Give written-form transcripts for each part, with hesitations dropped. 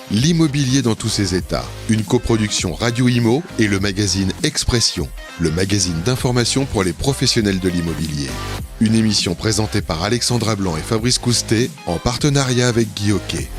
L'immobilier dans tous ses états, une coproduction Radio Imo et le magazine Expression, le magazine d'information pour les professionnels de l'immobilier. Une émission présentée par Alexandra Blanc et Fabrice Coustet en partenariat avec Guy Hockey.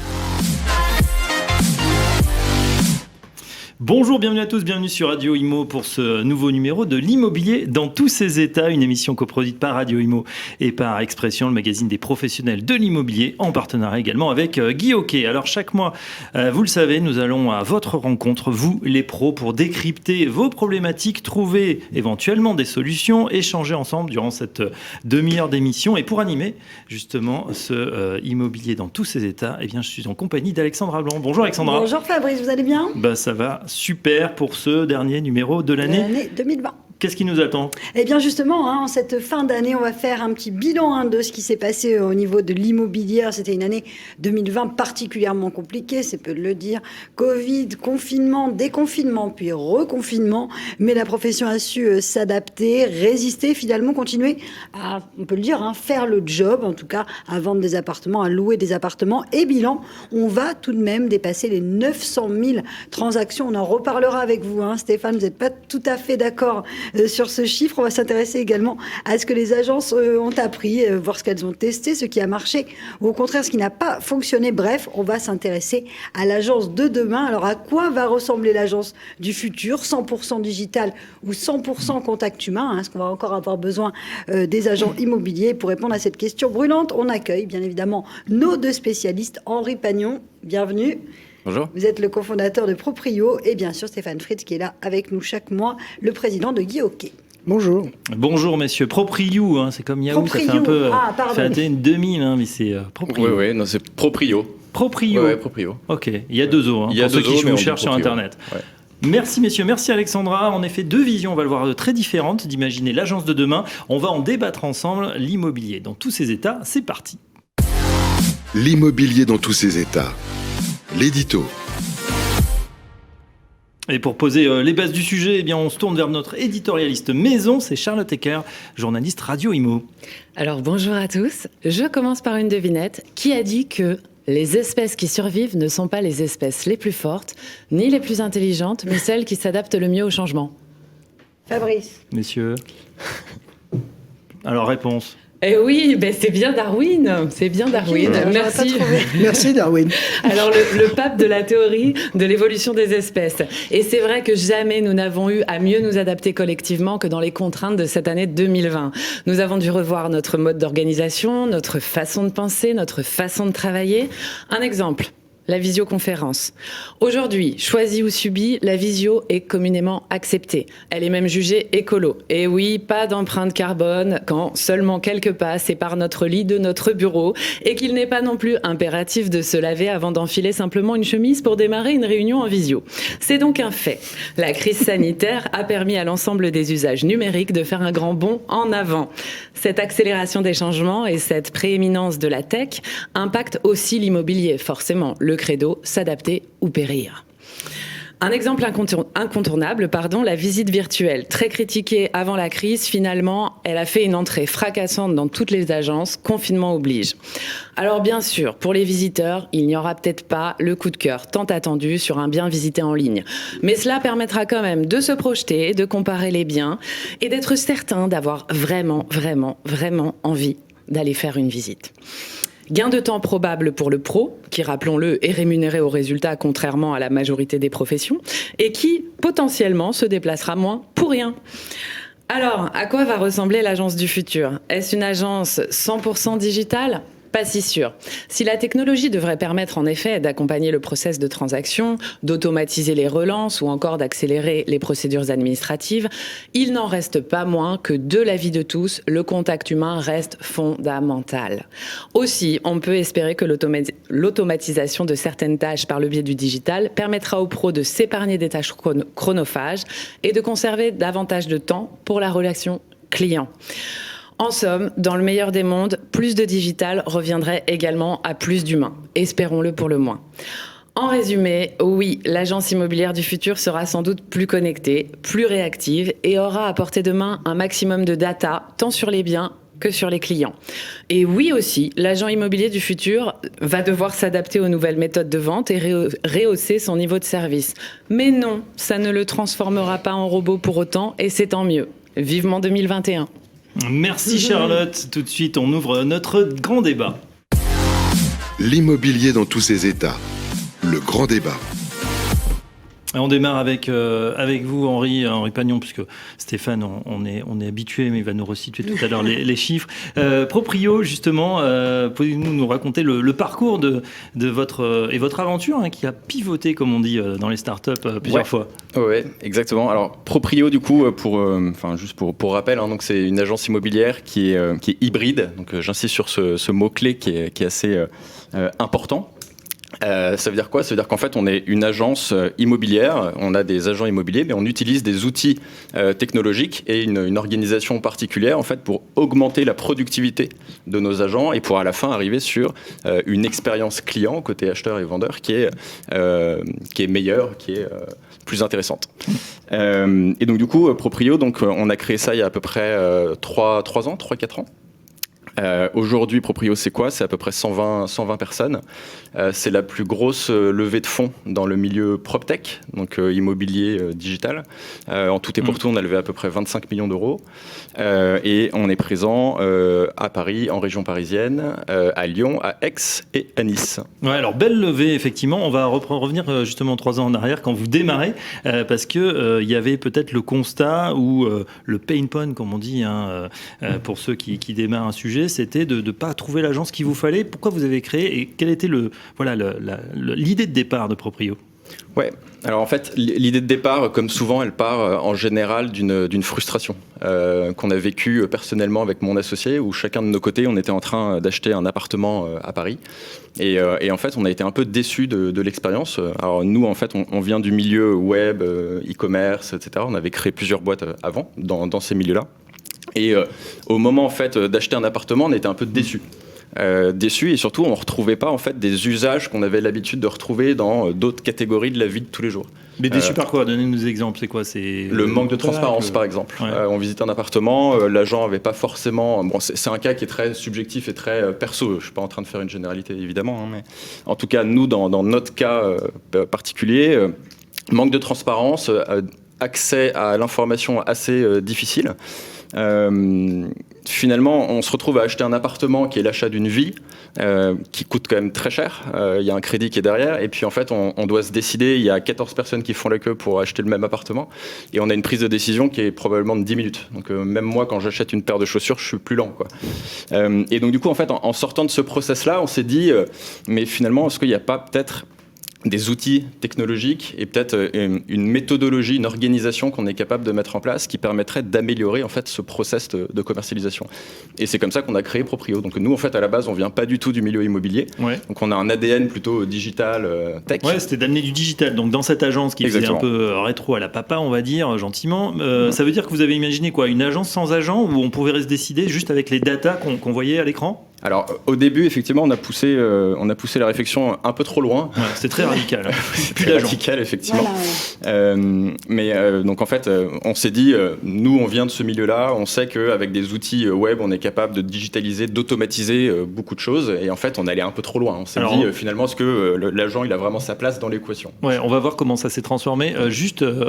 Bonjour, bienvenue à tous, bienvenue sur Radio Imo pour ce nouveau numéro de l'immobilier dans tous ses états, une émission coproduite par Radio Imo et par Expression, le magazine des professionnels de l'immobilier, en partenariat également avec Guy Hockey. Alors chaque mois, vous le savez, nous allons à votre rencontre, vous les pros, pour décrypter vos problématiques, trouver éventuellement des solutions, échanger ensemble durant cette demi-heure d'émission. Et pour animer justement ce immobilier dans tous ses états, eh bien, je suis en compagnie d'Alexandra Blanc. Bonjour Alexandra. Bonjour Fabrice, vous allez bien ? Ça va super pour ce dernier numéro de l'année 2020. Qu'est-ce qui nous attend ? Eh bien justement, en cette fin d'année, on va faire un petit bilan de ce qui s'est passé au niveau de l'immobilier. C'était une année 2020 particulièrement compliquée, c'est peu de le dire. Covid, confinement, déconfinement, puis reconfinement. Mais la profession a su s'adapter, résister, finalement continuer à, on peut le dire, faire le job, en tout cas à vendre des appartements, à louer des appartements. Et bilan, on va tout de même dépasser les 900 000 transactions. On en reparlera avec vous, Stéphane, vous n'êtes pas tout à fait d'accord sur ce chiffre. On va s'intéresser également à ce que les agences ont appris, voir ce qu'elles ont testé, ce qui a marché, ou au contraire ce qui n'a pas fonctionné. Bref, on va s'intéresser à l'agence de demain. Alors à quoi va ressembler l'agence du futur ? 100% digital ou 100% contact humain ? Est-ce qu'on va encore avoir besoin des agents immobiliers ? Pour répondre à cette question brûlante, on accueille bien évidemment nos deux spécialistes. Henri Pagnon, bienvenue. Bonjour. Vous êtes le cofondateur de Proprio et bien sûr Stéphane Fritz qui est là avec nous chaque mois, le président de Guy Hockey. Bonjour. Bonjour messieurs. Proprio, c'est comme Yahoo, ça fait un peu fait une 2000, mais c'est Proprio. Oui, non, c'est Proprio. Proprio. Ouais, Proprio. Ok, il y a deux O, pour ceux qui cherchent sur Internet. Ouais. Merci messieurs, merci Alexandra. En effet, deux visions, on va le voir, très différentes d'imaginer l'agence de demain. On va en débattre ensemble. L'immobilier dans tous ses états, c'est parti. L'immobilier dans tous ses états. L'édito. Et pour poser les bases du sujet, eh bien, on se tourne vers notre éditorialiste maison, c'est Charlotte Ecker, journaliste Radio Imo. Alors bonjour à tous, je commence par une devinette. Qui a dit que les espèces qui survivent ne sont pas les espèces les plus fortes, ni les plus intelligentes, mais celles qui s'adaptent le mieux au changement ? Fabrice. Messieurs. Alors réponse. Eh oui, c'est bien Darwin, merci. Merci Darwin. Alors le pape de la théorie de l'évolution des espèces. Et c'est vrai que jamais nous n'avons eu à mieux nous adapter collectivement que dans les contraintes de cette année 2020. Nous avons dû revoir notre mode d'organisation, notre façon de penser, notre façon de travailler. Un exemple. La visioconférence. Aujourd'hui, choisie ou subie, la visio est communément acceptée. Elle est même jugée écolo. Et oui, pas d'empreinte carbone quand seulement quelques pas séparent notre lit de notre bureau et qu'il n'est pas non plus impératif de se laver avant d'enfiler simplement une chemise pour démarrer une réunion en visio. C'est donc un fait. La crise sanitaire a permis à l'ensemble des usages numériques de faire un grand bond en avant. Cette accélération des changements et cette prééminence de la tech impactent aussi l'immobilier, forcément. Le credo, s'adapter ou périr. Un exemple incontournable, la visite virtuelle. Très critiquée avant la crise, finalement, elle a fait une entrée fracassante dans toutes les agences, confinement oblige. Alors bien sûr, pour les visiteurs, il n'y aura peut-être pas le coup de cœur tant attendu sur un bien visité en ligne. Mais cela permettra quand même de se projeter, de comparer les biens et d'être certain d'avoir vraiment envie d'aller faire une visite. Gain de temps probable pour le pro, qui, rappelons-le, est rémunéré au résultat contrairement à la majorité des professions, et qui, potentiellement, se déplacera moins pour rien. Alors, à quoi va ressembler l'agence du futur ? Est-ce une agence 100% digitale ? Pas si sûr. Si la technologie devrait permettre en effet d'accompagner le process de transaction, d'automatiser les relances ou encore d'accélérer les procédures administratives, il n'en reste pas moins que de l'avis de tous, le contact humain reste fondamental. Aussi, on peut espérer que l'automatisation de certaines tâches par le biais du digital permettra aux pros de s'épargner des tâches chronophages et de conserver davantage de temps pour la relation client. En somme, dans le meilleur des mondes, plus de digital reviendrait également à plus d'humain. Espérons-le pour le moins. En résumé, oui, l'agence immobilière du futur sera sans doute plus connectée, plus réactive et aura à portée de main un maximum de data, tant sur les biens que sur les clients. Et oui aussi, l'agent immobilier du futur va devoir s'adapter aux nouvelles méthodes de vente et rehausser son niveau de service. Mais non, ça ne le transformera pas en robot pour autant, et c'est tant mieux. Vivement 2021. Merci Charlotte. Tout de suite, on ouvre notre grand débat. L'immobilier dans tous ses états. Le grand débat. On démarre avec vous, Henri Pagnon, puisque Stéphane, on est habitué, mais il va nous resituer tout à l'heure les chiffres. Proprio, justement, pouvez-vous nous raconter le parcours de votre aventure, qui a pivoté, comme on dit, dans les startups plusieurs fois. Oui, exactement. Alors, Proprio, du coup, juste pour rappel, donc c'est une agence immobilière qui est hybride. Donc, j'insiste sur ce mot-clé qui est assez important. Ça veut dire quoi ? Ça veut dire qu'en fait, on est une agence immobilière, on a des agents immobiliers, mais on utilise des outils technologiques et une organisation particulière en fait, pour augmenter la productivité de nos agents et pour à la fin arriver sur une expérience client côté acheteur et vendeur qui est meilleure, qui est plus intéressante. Et donc du coup, Proprio, on a créé ça il y a à peu près 3-4 ans. Aujourd'hui, Proprio, c'est quoi ? C'est à peu près 120 personnes. C'est la plus grosse levée de fonds dans le milieu PropTech, donc immobilier digital. En tout et pour tout, on a levé à peu près 25 millions d'euros. Et on est présent à Paris, en région parisienne, à Lyon, à Aix et à Nice. Ouais, alors belle levée, effectivement. On va revenir justement 3 ans en arrière quand vous démarrez, parce que il y avait peut-être le constat ou le pain point, comme on dit, pour ceux qui démarrent un sujet, c'était de ne pas trouver l'agence qu'il vous fallait. Pourquoi vous avez créé et quelle était l'idée de départ de Proprio ? Ouais. Alors en fait, l'idée de départ, comme souvent, elle part en général d'une frustration qu'on a vécue personnellement avec mon associé, où chacun de nos côtés, on était en train d'acheter un appartement à Paris. Et en fait, on a été un peu déçus de l'expérience. Alors nous, en fait, on vient du milieu web, e-commerce, etc. On avait créé plusieurs boîtes avant dans ces milieux-là. Et au moment en fait d'acheter un appartement, on était un peu déçus. Et surtout on ne retrouvait pas en fait des usages qu'on avait l'habitude de retrouver dans d'autres catégories de la vie de tous les jours. Mais déçus par quoi ? Donnez-nous des exemples, c'est quoi ? C'est le manque de transparence par exemple. Ouais. On visite un appartement, l'agent n'avait pas forcément... Bon, c'est un cas qui est très subjectif et très perso, je ne suis pas en train de faire une généralité évidemment, mais en tout cas nous dans notre cas particulier, manque de transparence, accès à l'information assez difficile. Finalement, on se retrouve à acheter un appartement qui est l'achat d'une vie, qui coûte quand même très cher. Il y a un crédit qui est derrière. Et puis, en fait, on doit se décider. Il y a 14 personnes qui font la queue pour acheter le même appartement. Et on a une prise de décision qui est probablement de 10 minutes. Donc, même moi, quand j'achète une paire de chaussures, je suis plus lent, quoi. Et donc, du coup, en fait, en sortant de ce process-là, on s'est dit, mais finalement, est-ce qu'il n'y a pas peut-être des outils technologiques et peut-être une méthodologie, une organisation qu'on est capable de mettre en place qui permettrait d'améliorer en fait ce process de commercialisation. Et c'est comme ça qu'on a créé Proprio. Donc nous en fait à la base on vient pas du tout du milieu immobilier. Ouais. Donc on a un ADN plutôt digital tech. Ouais, c'était d'amener du digital. Donc dans cette agence qui faisait un peu rétro à la papa, on va dire gentiment, ça veut dire que vous avez imaginé quoi, une agence sans agent où on pouvait se décider juste avec les datas qu'on voyait à l'écran ? Alors, au début, effectivement, on a poussé la réflexion un peu trop loin. Ouais, c'était très radical. C'est très radical, effectivement. Voilà. Donc, en fait, on s'est dit, nous, on vient de ce milieu-là, on sait qu'avec des outils web, on est capable de digitaliser, d'automatiser beaucoup de choses. Et en fait, on allait un peu trop loin. On s'est dit, finalement, est-ce que l'agent, il a vraiment sa place dans l'équation ? Ouais, on va voir comment ça s'est transformé.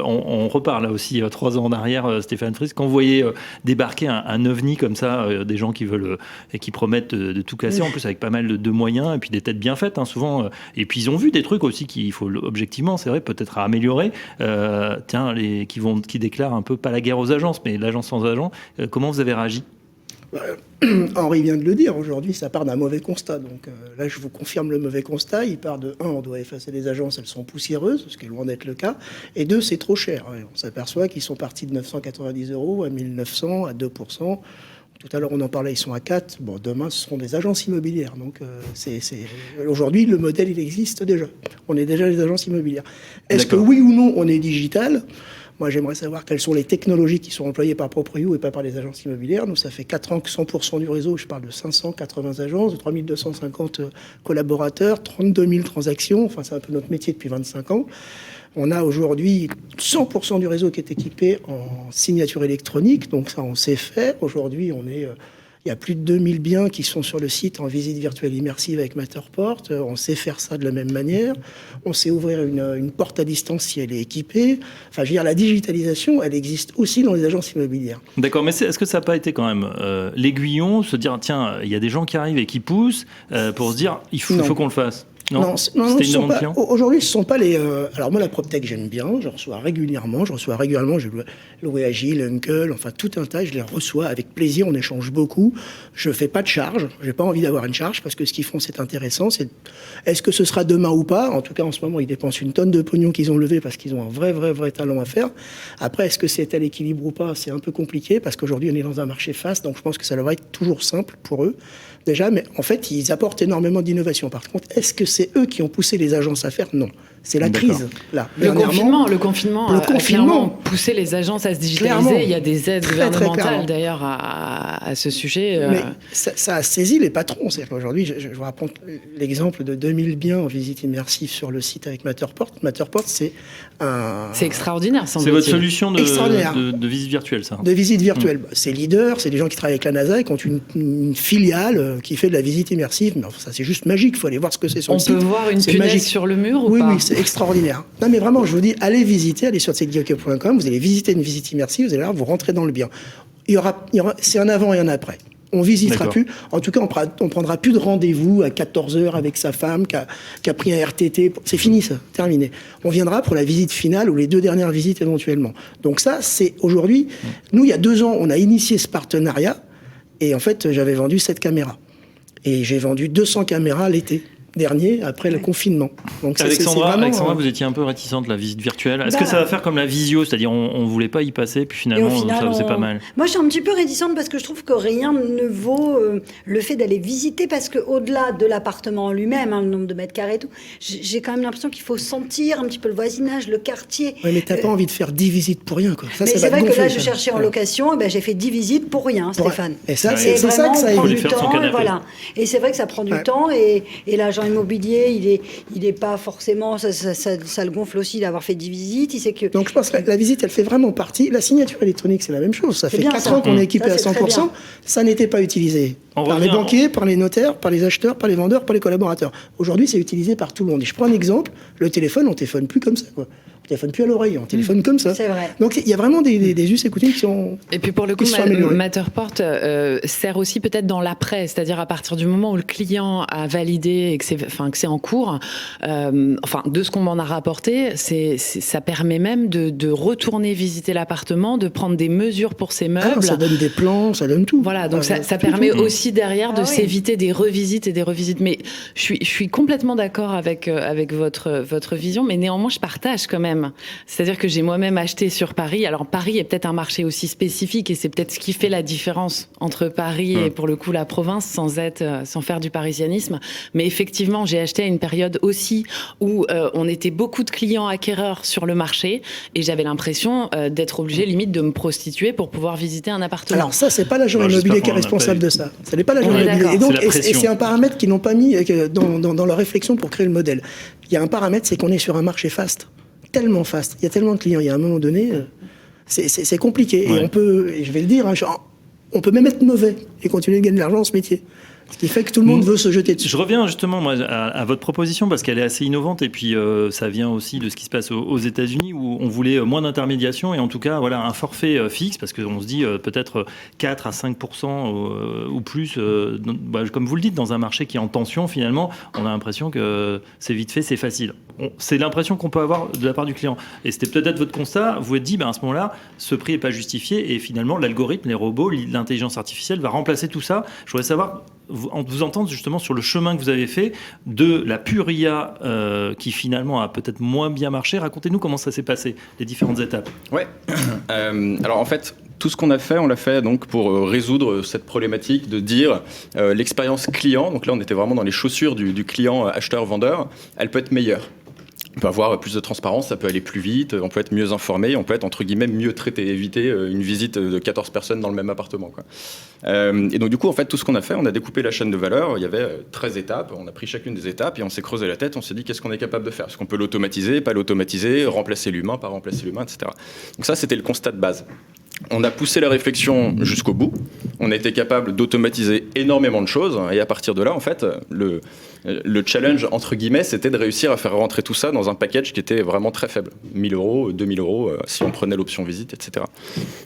On repart là aussi 3 ans en arrière, Stéphane Fries. Quand vous voyez débarquer un ovni comme ça, des gens qui veulent et qui promettent de tout casser, en plus avec pas mal de moyens et puis des têtes bien faites, souvent. Et puis ils ont vu des trucs aussi qu'il faut objectivement, c'est vrai, peut-être à améliorer. Qui déclarent un peu pas la guerre aux agences, mais l'agence sans agent. Comment vous avez réagi ? Henri vient de le dire, aujourd'hui ça part d'un mauvais constat. Donc là je vous confirme le mauvais constat. Il part de 1, on doit effacer les agences, elles sont poussiéreuses, ce qui est loin d'être le cas. Et 2, c'est trop cher. On s'aperçoit qu'ils sont partis de 990 € à 1900, à 2%. Tout à l'heure, on en parlait, ils sont à 4. Bon, demain, ce seront des agences immobilières. Donc, aujourd'hui, le modèle, il existe déjà. On est déjà les agences immobilières. Est-ce que oui ou non, on est digital ? Moi, j'aimerais savoir quelles sont les technologies qui sont employées par Proprio et pas par les agences immobilières. Nous, ça fait 4 ans que 100% du réseau, je parle de 580 agences, de 3250 collaborateurs, 32 000 transactions. Enfin, c'est un peu notre métier depuis 25 ans. On a aujourd'hui 100% du réseau qui est équipé en signature électronique, donc ça on sait faire. Aujourd'hui on est Il y a plus de 2000 biens qui sont sur le site en visite virtuelle immersive avec Matterport. On sait faire ça de la même manière. On sait ouvrir une porte à distance si elle est équipée. Enfin, je veux dire, la digitalisation, elle existe aussi dans les agences immobilières. D'accord, mais est-ce que ça n'a pas été quand même l'aiguillon, se dire, tiens, il y a des gens qui arrivent et qui poussent pour se dire, il faut qu'on le fasse? Non, c'était une demande client. Aujourd'hui, ce ne sont pas les... alors moi, la PropTech, j'aime bien. Je reçois régulièrement. J'ai loué Agile, Uncle, enfin tout un tas. Je les reçois avec plaisir. On échange beaucoup. Je ne fais pas de charge. Je n'ai pas envie d'avoir une charge parce que ce qu'ils font, c'est intéressant. Est-ce que ce sera demain ou pas? En tout cas, en ce moment, ils dépensent une tonne de pognon qu'ils ont levé parce qu'ils ont un vrai talent à faire. Après, est-ce que c'est à l'équilibre ou pas? C'est un peu compliqué parce qu'aujourd'hui, on est dans un marché fast. Donc, je pense que ça devrait être toujours simple pour eux. Déjà, mais en fait, ils apportent énormément d'innovation. Par contre, est-ce que c'est eux qui ont poussé les agences à faire? Non. C'est la crise, là. Le confinement a clairement poussé les agences à se digitaliser. Clairement. Il y a des aides gouvernementales, d'ailleurs, à ce sujet. Mais ça a saisi les patrons. C'est-à-dire qu'aujourd'hui, je vous raconte l'exemple de 2000 biens en visite immersive sur le site avec Matterport. Matterport, c'est un... C'est extraordinaire, sans doute. C'est votre solution de visite virtuelle, ça? De visite virtuelle. C'est leader, c'est des gens qui travaillent avec la NASA et qui ont une filiale qui fait de la visite immersive. Mais enfin, ça, c'est juste magique. Il faut aller voir ce que c'est sur le site. On peut voir une punaise sur le mur ou pas? Oui, c'est extraordinaire. Non, mais vraiment, je vous dis, allez visiter, allez sur sitegeek.com, vous allez visiter une visite immersive, vous allez là, vous rentrez dans le bien. C'est un avant et un après. On visitera plus. En tout cas, on prendra plus de rendez-vous à 14h avec sa femme qui a pris un RTT. C'est fini, ça. Terminé. On viendra pour la visite finale ou les 2 dernières visites éventuellement. Donc ça, c'est aujourd'hui... Nous, il y a 2 ans, on a initié ce partenariat et en fait, j'avais vendu 7 caméras. Et j'ai vendu 200 caméras l'été dernier, après le confinement. Donc Alexandra, vous étiez un peu réticente de la visite virtuelle. Est-ce que ça va faire comme la visio, c'est-à-dire on ne voulait pas y passer, puis finalement ça faisait pas mal? Moi, je suis un petit peu réticente parce que je trouve que rien ne vaut le fait d'aller visiter, parce qu'au-delà de l'appartement en lui-même, le nombre de mètres carrés et tout, j'ai quand même l'impression qu'il faut sentir un petit peu le voisinage, le quartier. Oui, mais t'as pas envie de faire 10 visites pour rien, quoi. Ça, mais c'est vrai que là, je cherchais en location, et j'ai fait 10 visites pour rien, Stéphane. Et ça, c'est ça que ça prend du temps, et voilà. Et c'est vrai que ça prend du temps, et l'agent immobilier, il est pas forcément, ça le gonfle aussi d'avoir fait 10 visites. Il sait que... Donc je pense que la visite, elle fait vraiment partie. La signature électronique, c'est la même chose. Ça fait 4 ans qu'on est équipé à 100%. Ça n'était pas utilisé par les banquiers, par les notaires, par les acheteurs, par les vendeurs, par les collaborateurs. Aujourd'hui, c'est utilisé par tout le monde. Et je prends un exemple, le téléphone, on téléphone plus comme ça, quoi. On téléphone plus à l'oreille, on téléphone comme ça. C'est vrai. Donc il y a vraiment des us et coutumes qui sont... Et puis pour le coup, Matterport sert aussi peut-être dans l'après, c'est-à-dire à partir du moment où le client a validé et que c'est en cours, de ce qu'on m'en a rapporté, ça permet même de retourner visiter l'appartement, de prendre des mesures pour ses meubles. Ça donne des plans, ça donne tout. Voilà, donc ça permet aussi derrière de s'éviter des revisites et des revisites. Mais je suis complètement d'accord avec votre vision, mais néanmoins je partage quand même. C'est-à-dire que j'ai moi-même acheté sur Paris. Alors Paris est peut-être un marché aussi spécifique et c'est peut-être ce qui fait la différence entre Paris et pour le coup la province, sans faire du parisianisme. Mais effectivement, j'ai acheté à une période aussi où on était beaucoup de clients acquéreurs sur le marché et j'avais l'impression d'être obligée limite de me prostituer pour pouvoir visiter un appartement. Alors ça, c'est pas l'agent immobilier qui est responsable de ça. Ça n'est pas l'agent immobilier. Et donc, c'est un paramètre qu'ils n'ont pas mis dans leur réflexion pour créer le modèle. Il y a un paramètre, c'est qu'on est sur un marché fast. Tellement fast, il y a tellement de clients, il y a un moment donné, c'est compliqué. Ouais. Et je vais le dire, on peut même être mauvais et continuer de gagner de l'argent dans ce métier. Ce qui fait que tout le monde veut se jeter dessus. Je reviens justement moi, à votre proposition parce qu'elle est assez innovante et puis ça vient aussi de ce qui se passe aux États-Unis où on voulait moins d'intermédiation et en tout cas voilà, un forfait fixe parce qu'on se dit peut-être 4 à 5% ou plus, comme vous le dites, dans un marché qui est en tension finalement, on a l'impression que c'est vite fait, c'est facile. C'est l'impression qu'on peut avoir de la part du client. Et c'était peut-être votre constat, vous vous êtes dit à ce moment-là, ce prix n'est pas justifié et finalement l'algorithme, les robots, l'intelligence artificielle va remplacer tout ça. Je voudrais savoir... vous entendre justement sur le chemin que vous avez fait de la pure IA qui finalement a peut-être moins bien marché. Racontez-nous comment ça s'est passé, les différentes étapes. Ouais. Alors en fait, tout ce qu'on a fait, on l'a fait donc pour résoudre cette problématique de dire l'expérience client. Donc là, on était vraiment dans les chaussures du client acheteur-vendeur. Elle peut être meilleure. On peut avoir plus de transparence, ça peut aller plus vite, on peut être mieux informé, on peut être entre guillemets mieux traité, éviter une visite de 14 personnes dans le même appartement, quoi. Et donc du coup, en fait, tout ce qu'on a fait, on a découpé la chaîne de valeur, il y avait 13 étapes, on a pris chacune des étapes et on s'est creusé la tête, on s'est dit qu'est-ce qu'on est capable de faire, est-ce qu'on peut l'automatiser, pas l'automatiser, remplacer l'humain, pas remplacer l'humain, etc. Donc ça, c'était le constat de base. On a poussé la réflexion jusqu'au bout. On a été capable d'automatiser énormément de choses. Et à partir de là, en fait, le challenge, entre guillemets, c'était de réussir à faire rentrer tout ça dans un package qui était vraiment très faible. 1 000 euros, 2 000 euros, si on prenait l'option visite, etc.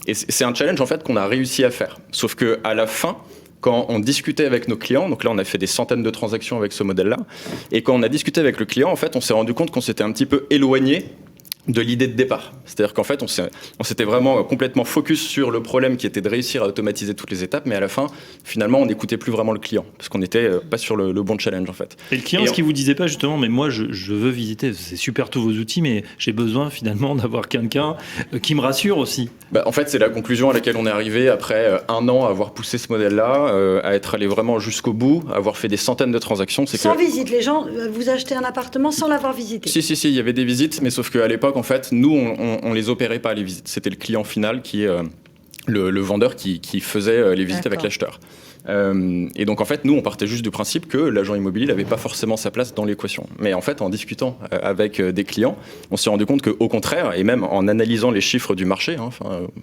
Et c'est un challenge, en fait, qu'on a réussi à faire. Sauf qu'à la fin, quand on discutait avec nos clients, donc là on a fait des centaines de transactions avec ce modèle-là, et quand on a discuté avec le client, en fait, on s'est rendu compte qu'on s'était un petit peu éloigné de l'idée de départ. C'est-à-dire qu'en fait, on s'était vraiment complètement focus sur le problème qui était de réussir à automatiser toutes les étapes, mais à la fin, finalement, on n'écoutait plus vraiment le client, parce qu'on n'était pas sur le bon challenge, en fait. Et le client, ce qu'il vous disait pas justement, mais moi, je veux visiter, c'est super tous vos outils, mais j'ai besoin finalement d'avoir quelqu'un qui me rassure aussi. En fait, c'est la conclusion à laquelle on est arrivé après 1 an à avoir poussé ce modèle-là, à être allé vraiment jusqu'au bout, à avoir fait des centaines de transactions. Sans visite, les gens, vous achetez un appartement sans l'avoir visité? Si, il y avait des visites, mais sauf qu'à l'époque, en fait, nous, on les opérait pas, les visites. C'était le client final qui le vendeur qui faisait les visites avec l'acheteur. Et donc en fait, nous, on partait juste du principe que l'agent immobilier n'avait pas forcément sa place dans l'équation. Mais en fait, en discutant avec des clients, on s'est rendu compte qu'au contraire, et même en analysant les chiffres du marché,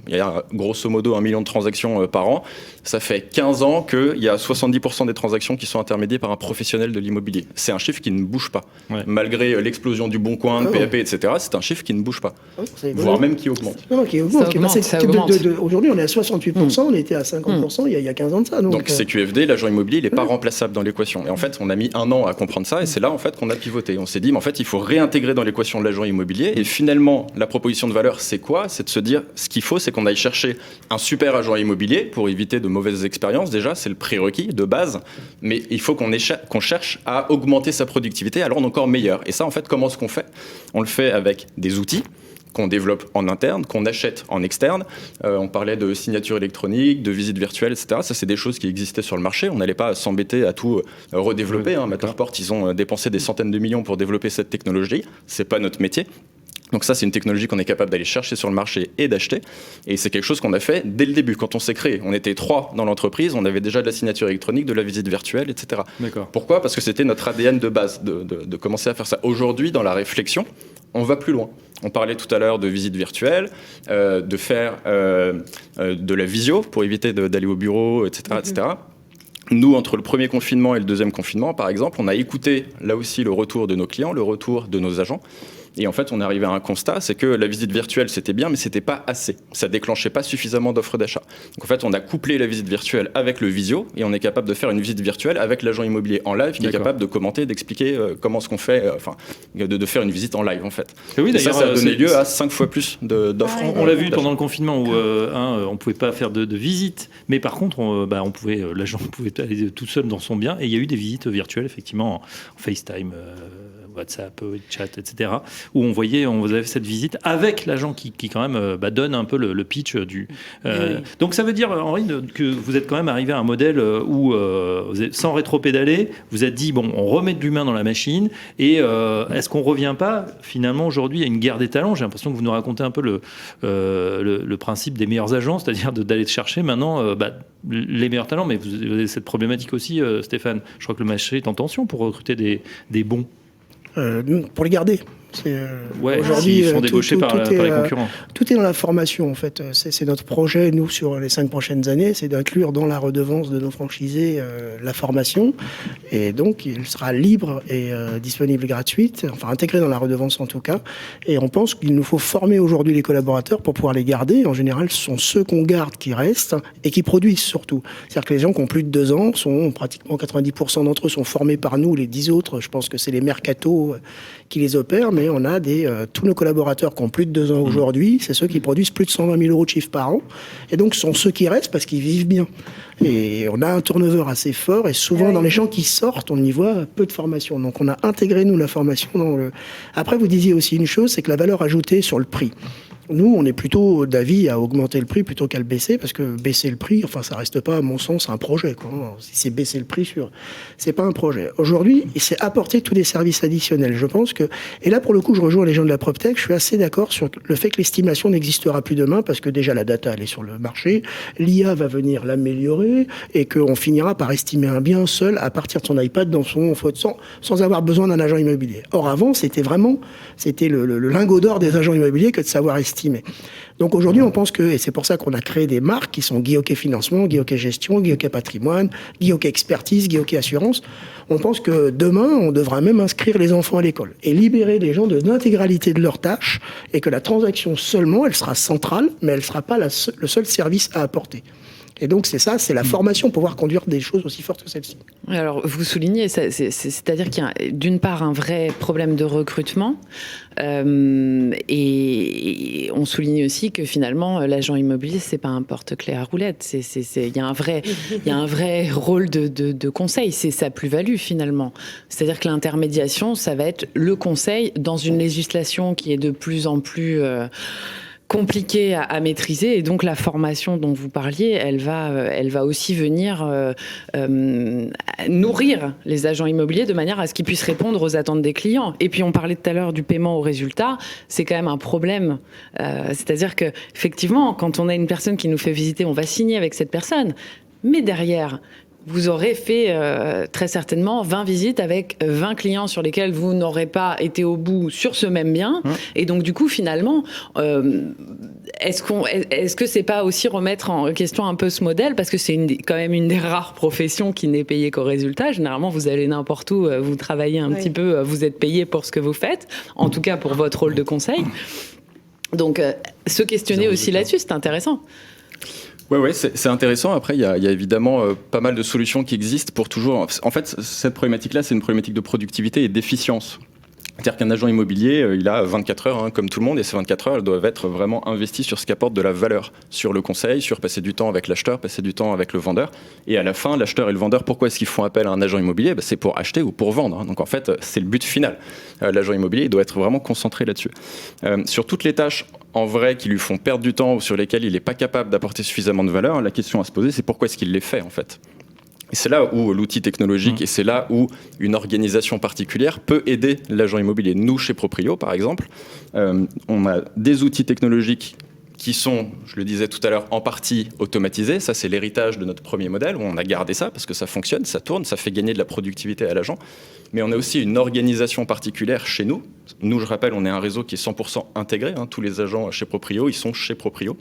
il y a grosso modo 1 million de transactions par an, ça fait 15 ans qu'il y a 70% des transactions qui sont intermédiées par un professionnel de l'immobilier. C'est un chiffre qui ne bouge pas. Ouais. Malgré l'explosion du Bon Coin, de PAP, etc., c'est un chiffre qui ne bouge pas. Voire même qui augmente. Non, qui augmente. Aujourd'hui, on est à 68%, on était à 50% il y a 15 ans de ça. Donc CQFD, l'agent immobilier, il n'est pas remplaçable dans l'équation. Et en fait, on a mis 1 an à comprendre ça, et c'est là en fait qu'on a pivoté. On s'est dit, mais en fait, il faut réintégrer dans l'équation de l'agent immobilier. Et finalement, la proposition de valeur, c'est quoi? C'est de se dire, ce qu'il faut, c'est qu'on aille chercher un super agent immobilier pour éviter de mauvaises expériences. Déjà, c'est le prérequis de base, mais il faut qu'on cherche à augmenter sa productivité, à le rendre encore meilleur. Et ça, en fait, comment est-ce qu'on fait? On le fait avec des outils qu'on développe en interne, qu'on achète en externe. On parlait de signature électronique, de visite virtuelle, etc. Ça, c'est des choses qui existaient sur le marché. On n'allait pas s'embêter à tout redévelopper. Matterport, ils ont dépensé des centaines de millions pour développer cette technologie. C'est pas notre métier. Donc ça, c'est une technologie qu'on est capable d'aller chercher sur le marché et d'acheter. Et c'est quelque chose qu'on a fait dès le début. Quand on s'est créé, on était 3 dans l'entreprise, on avait déjà de la signature électronique, de la visite virtuelle, etc. D'accord. Pourquoi? Parce que c'était notre ADN de base, de commencer à faire ça. Aujourd'hui, dans la réflexion, on va plus loin. On parlait tout à l'heure de visite virtuelle, de faire de la visio pour éviter d'aller au bureau, etc., etc. Nous, entre le premier confinement et le deuxième confinement, par exemple, on a écouté là aussi le retour de nos clients, le retour de nos agents. Et en fait, on est arrivé à un constat, c'est que la visite virtuelle, c'était bien, mais c'était pas assez. Ça déclenchait pas suffisamment d'offres d'achat. Donc en fait, on a couplé la visite virtuelle avec le visio, et on est capable de faire une visite virtuelle avec l'agent immobilier en live, qui est capable de commenter, d'expliquer comment ce qu'on fait, de faire une visite en live, en fait. Et oui, ça a donné lieu à 5 fois plus d'offres. On l'a vu pendant le confinement où on pouvait pas faire de visite, mais par contre, l'agent pouvait aller tout seul dans son bien, et il y a eu des visites virtuelles, effectivement, en FaceTime, WhatsApp, chat, etc., où on avait cette visite avec l'agent qui quand même donne un peu le pitch du. Donc ça veut dire, Henri, que vous êtes quand même arrivé à un modèle où, sans rétro-pédaler, vous êtes dit, bon, on remet de l'humain dans la machine, et est-ce qu'on revient pas, finalement, aujourd'hui, à une guerre des talents? J'ai l'impression que vous nous racontez un peu le principe des meilleurs agents, c'est-à-dire d'aller chercher maintenant les meilleurs talents, mais vous avez cette problématique aussi, Stéphane. Je crois que le marché est en tension pour recruter des bons. Pour les garder. Aujourd'hui, ils sont débauchés par les concurrents. Tout est dans la formation, en fait. C'est notre projet, nous, sur les 5 prochaines années, c'est d'inclure dans la redevance de nos franchisés la formation. Et donc, il sera libre et disponible gratuite, enfin intégré dans la redevance en tout cas. Et on pense qu'il nous faut former aujourd'hui les collaborateurs pour pouvoir les garder. En général, ce sont ceux qu'on garde qui restent et qui produisent surtout. C'est-à-dire que les gens qui ont plus de 2 ans, sont pratiquement 90% d'entre eux sont formés par nous. Les 10 autres, je pense que c'est les mercatos qui les opèrent, mais on a tous nos collaborateurs qui ont plus de 2 ans aujourd'hui, c'est ceux qui produisent plus de 120 000 euros de chiffre par an, et donc ce sont ceux qui restent parce qu'ils vivent bien. Et on a un turnover assez fort, et souvent dans les gens qui sortent, on y voit peu de formation. Donc on a intégré, nous, la formation dans le... Après, vous disiez aussi une chose, c'est que la valeur ajoutée sur le prix. Nous, on est plutôt d'avis à augmenter le prix plutôt qu'à le baisser, parce que baisser le prix, ça reste pas, à mon sens, un projet, quoi. Si c'est baisser le prix c'est pas un projet. Aujourd'hui, c'est apporter tous les services additionnels. Je pense que, et là, pour le coup, je rejoins les gens de la PropTech, je suis assez d'accord sur le fait que l'estimation n'existera plus demain, parce que déjà, la data, elle est sur le marché, l'IA va venir l'améliorer, et qu'on finira par estimer un bien seul à partir de son iPad dans son faute, sans avoir besoin d'un agent immobilier. Or, avant, c'était le lingot d'or des agents immobiliers que de savoir estimer estimé. Donc aujourd'hui, on pense que, et c'est pour ça qu'on a créé des marques qui sont Guy-Hockey Financement, Guy-Hockey Gestion, Guy-Hockey Patrimoine, Guy-Hockey Expertise, Guy-Hockey Assurance. On pense que demain, on devra même inscrire les enfants à l'école et libérer les gens de l'intégralité de leurs tâches, et que la transaction seulement, elle sera centrale, mais elle ne sera pas le seul service à apporter. Et donc, c'est ça, c'est la formation pour pouvoir conduire des choses aussi fortes que celle-ci. Alors, vous soulignez, c'est-à-dire qu'il y a d'une part un vrai problème de recrutement, et on souligne aussi que finalement, l'agent immobilier, c'est pas un porte-clés à roulettes. Il y a un vrai rôle de conseil. C'est sa plus-value finalement. C'est-à-dire que l'intermédiation, ça va être le conseil dans une législation qui est de plus en plus compliqué à maîtriser, et donc la formation dont vous parliez, elle va aussi venir nourrir les agents immobiliers de manière à ce qu'ils puissent répondre aux attentes des clients. Et puis on parlait tout à l'heure du paiement au résultat, c'est quand même un problème. C'est-à-dire que effectivement, quand on a une personne qui nous fait visiter, on va signer avec cette personne, mais derrière, vous aurez fait très certainement 20 visites avec 20 clients sur lesquels vous n'aurez pas été au bout sur ce même bien. Et donc, du coup, finalement, est-ce que c'est pas aussi remettre en question un peu ce modèle? Parce que c'est quand même une des rares professions qui n'est payée qu'au résultat. Généralement, vous allez n'importe où, vous travaillez un petit peu, vous êtes payé pour ce que vous faites, en tout cas pour votre rôle de conseil. Donc, se questionner aussi là-dessus, c'est intéressant. Ouais, c'est intéressant. Après, il y a évidemment pas mal de solutions qui existent pour toujours. En fait, cette problématique-là, c'est une problématique de productivité et d'efficience. C'est-à-dire qu'un agent immobilier, il a 24 heures, comme tout le monde, et ces 24 heures, elles doivent être vraiment investies sur ce qui apporte de la valeur, sur le conseil, sur passer du temps avec l'acheteur, passer du temps avec le vendeur. Et à la fin, l'acheteur et le vendeur, pourquoi est-ce qu'ils font appel à un agent immobilier? C'est pour acheter ou pour vendre. Donc en fait, c'est le but final. L'agent immobilier, il doit être vraiment concentré là-dessus. Sur toutes les tâches, en vrai, qui lui font perdre du temps ou sur lesquelles il n'est pas capable d'apporter suffisamment de valeur, la question à se poser, c'est pourquoi est-ce qu'il les fait, en fait? Et c'est là où l'outil technologique et c'est là où une organisation particulière peut aider l'agent immobilier. Nous, chez Proprio, par exemple, on a des outils technologiques qui sont, je le disais tout à l'heure, en partie automatisés. Ça, c'est l'héritage de notre premier modèle, où on a gardé ça parce que ça fonctionne, ça tourne, ça fait gagner de la productivité à l'agent. Mais on a aussi une organisation particulière chez nous. Nous, je rappelle, on est un réseau qui est 100% intégré. Tous les agents chez Proprio, ils sont chez Proprio.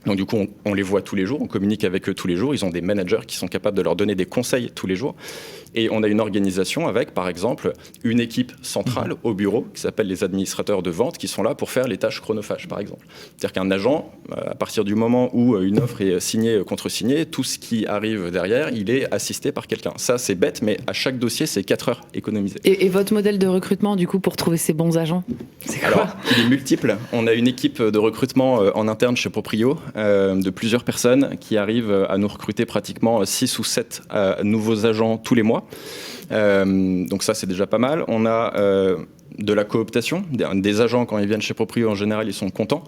Donc du coup, on les voit tous les jours, on communique avec eux tous les jours. Ils ont des managers qui sont capables de leur donner des conseils tous les jours. Et on a une organisation avec, par exemple, une équipe centrale au bureau qui s'appelle les administrateurs de vente qui sont là pour faire les tâches chronophages, par exemple. C'est-à-dire qu'un agent, à partir du moment où une offre est signée, contre-signée, tout ce qui arrive derrière, il est assisté par quelqu'un. Ça, c'est bête, mais à chaque dossier, c'est 4 heures économisées. Et votre modèle de recrutement, du coup, pour trouver ces bons agents, c'est quoi? Alors, il est multiple. On a une équipe de recrutement en interne chez Proprio de plusieurs personnes qui arrivent à nous recruter pratiquement 6 ou 7 nouveaux agents tous les mois. Donc ça, c'est déjà pas mal. On a de la cooptation. Des agents, quand ils viennent chez Proprio, en général, ils sont contents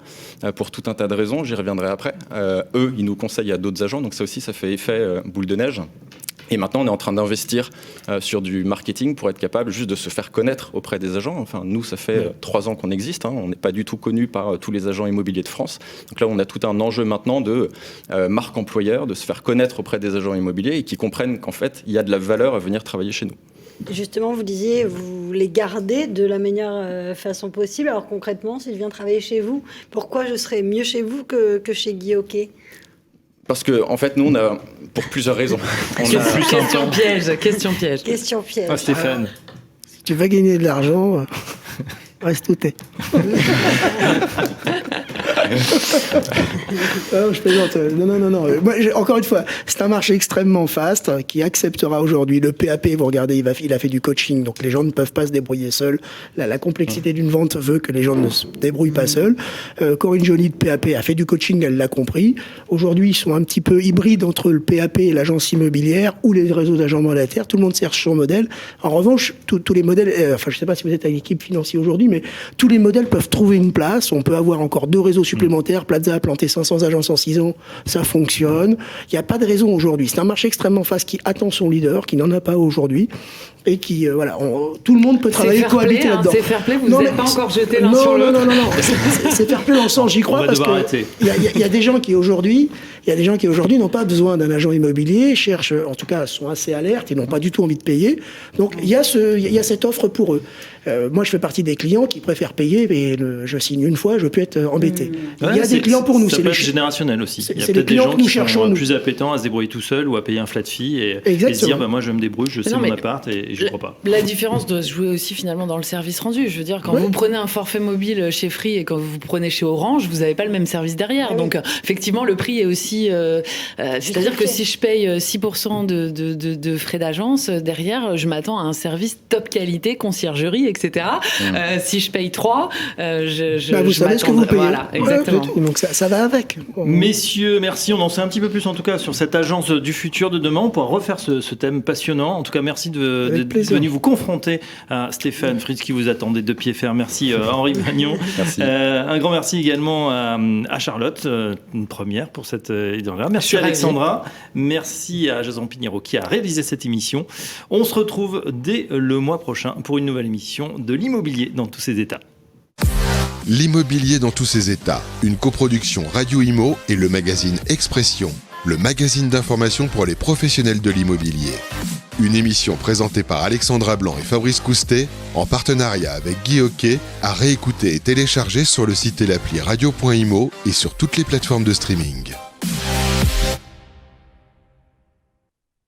pour tout un tas de raisons. J'y reviendrai après. Eux, ils nous conseillent à d'autres agents. Donc ça aussi, ça fait effet boule de neige. Et maintenant, on est en train d'investir sur du marketing pour être capable juste de se faire connaître auprès des agents. Enfin, nous, ça fait 3 ans qu'on existe. On n'est pas du tout connus par tous les agents immobiliers de France. Donc là, on a tout un enjeu maintenant de marque employeur, de se faire connaître auprès des agents immobiliers et qui comprennent qu'en fait, il y a de la valeur à venir travailler chez nous. Justement, vous disiez, vous les gardez de la meilleure façon possible. Alors concrètement, si je viens travailler chez vous, pourquoi je serais mieux chez vous que chez Guy-Hockey ? Parce que, en fait, nous, on a, pour plusieurs raisons. Question piège. Question piège. Ah, Stéphane. Si tu veux gagner de l'argent, reste où t'es. Non, je plaisante. Non. Moi, encore une fois, c'est un marché extrêmement vaste qui acceptera aujourd'hui le PAP. Vous regardez, il a fait du coaching, donc les gens ne peuvent pas se débrouiller seuls. La complexité d'une vente veut que les gens ne se débrouillent pas seuls. Corinne Joly de PAP a fait du coaching, elle l'a compris. Aujourd'hui, ils sont un petit peu hybrides entre le PAP et l'agence immobilière ou les réseaux d'agents mandataires. Tout le monde cherche son modèle. En revanche, tous les modèles, je ne sais pas si vous êtes à l'équipe financière aujourd'hui, mais tous les modèles peuvent trouver une place. On peut avoir encore 2 réseaux supplémentaires. Plaza a planté 500 agences en 6 ans, ça fonctionne. Il n'y a pas de raison aujourd'hui. C'est un marché extrêmement vaste qui attend son leader, qui n'en a pas aujourd'hui, et qui, tout le monde peut travailler, cohabiter là-dedans. C'est fair play, vous n'êtes pas encore jeté l'un sur l'autre. Non. C'est fair play dans le sens, j'y crois, parce qu'il y a des gens qui aujourd'hui, Il y a des gens qui aujourd'hui n'ont pas besoin d'un agent immobilier, cherchent, en tout cas, sont assez alertes, ils n'ont pas du tout envie de payer. Donc il y a cette offre pour eux. Moi, je fais partie des clients qui préfèrent payer, et je signe une fois, je veux plus être embêté. Il y a des clients pour nous. Ça peut être générationnel aussi. Il y a c'est peut-être les des clients gens que nous qui sont cherchons, plus appétents à se débrouiller tout seul ou à payer un flat fee et se dire moi je me débrouille, je sais mon appart et je crois pas. La différence doit se jouer aussi finalement dans le service rendu. Je veux dire, quand vous prenez un forfait mobile chez Free et quand vous prenez chez Orange, vous n'avez pas le même service derrière. Donc effectivement, le prix est aussi... c'est-à-dire que si je paye 6% de frais d'agence, derrière, je m'attends à un service top qualité, conciergerie, etc. Si je paye 3, vous savez ce que vous payez. Voilà, exactement. Donc ça va avec. Messieurs, merci. On en sait un petit peu plus en tout cas sur cette agence du futur de demain. On pourra refaire ce thème passionnant. En tout cas, merci d'être venu vous confronter à Stéphane Fritz qui vous attendait de pied ferme. Merci Henri Magnon. Merci. Un grand merci également à Charlotte, une première pour cette idée-là. Merci à Alexandra. Merci à Jason Pinheiro qui a réalisé cette émission. On se retrouve dès le mois prochain pour une nouvelle émission de l'immobilier dans tous ses états. L'immobilier dans tous ses états, une coproduction Radio Imo et le magazine Expression, le magazine d'information pour les professionnels de l'immobilier. Une émission présentée par Alexandra Blanc et Fabrice Coustet, en partenariat avec Guy Hockey, à réécouter et télécharger sur le site et l'appli radio.imo et sur toutes les plateformes de streaming.